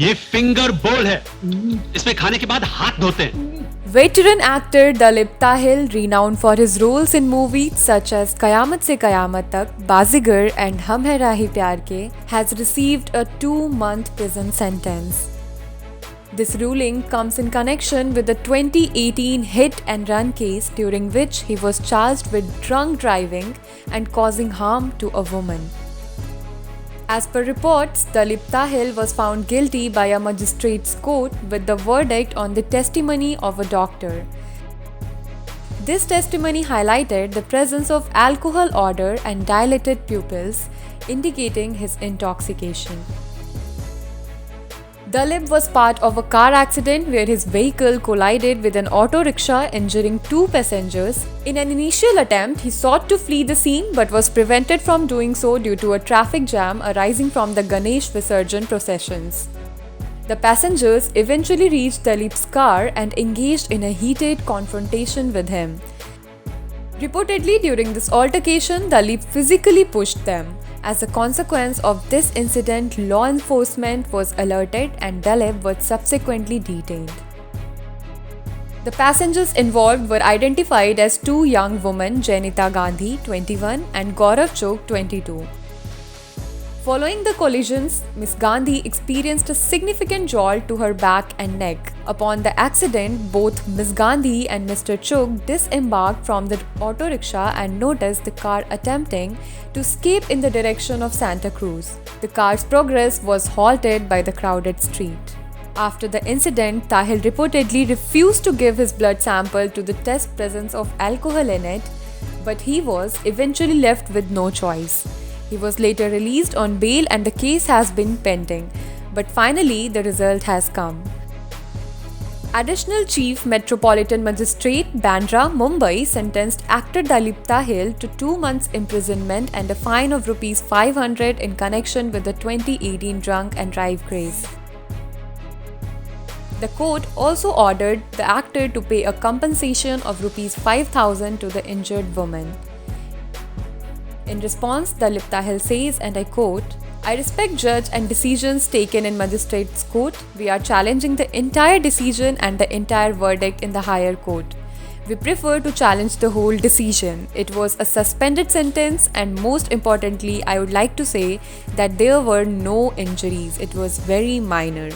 ये फिंगर बोल है, इसमें खाने के बाद हाथ धोते हैं। Veteran actor Dalip Tahil, renowned for his roles in movies such as Kayamat Se Kayamat Tak, Bazigar and Hum Hai Rahi Pyar Ke, has received a 2-month prison sentence. This ruling comes in connection with the 2018 hit and run case during which he was charged with drunk driving and causing harm to a woman. As per reports, Dalip Tahil was found guilty by a magistrate's court with the verdict on the testimony of a doctor. This testimony highlighted the presence of alcohol odor and dilated pupils, indicating his intoxication. Dalip was part of a car accident where his vehicle collided with an auto rickshaw, injuring 2 passengers. In an initial attempt, he sought to flee the scene but was prevented from doing so due to a traffic jam arising from the Ganesh Visarjan processions. The passengers eventually reached Dalip's car and engaged in a heated confrontation with him. Reportedly, during this altercation, Dalip physically pushed them. As a consequence of this incident, law enforcement was alerted and Dalip was subsequently detained. The passengers involved were identified as 2 young women, Jainita Gandhi, 21, and Gaurav Chok, 22. Following the collisions, Ms. Gandhi experienced a significant jolt to her back and neck. Upon the accident, both Ms. Gandhi and Mr. Chok disembarked from the auto rickshaw and noticed the car attempting to escape in the direction of Santa Cruz. The car's progress was halted by the crowded street. After the incident, Tahil reportedly refused to give his blood sample to the test presence of alcohol in it, but he was eventually left with no choice. He was later released on bail and the case has been pending, but finally the result has come. Additional Chief Metropolitan Magistrate Bandra, Mumbai sentenced actor Dalip Tahil to 2 months imprisonment and a fine of Rs 500 in connection with the 2018 drunk and drive craze. The court also ordered the actor to pay a compensation of Rs 5,000 to the injured woman. In response, Dalip Tahil says, and I quote, "I respect judge and decisions taken in magistrate's court. We are challenging the entire decision and the entire verdict in the higher court. We prefer to challenge the whole decision. It was a suspended sentence and most importantly, I would like to say that there were no injuries. It was very minor."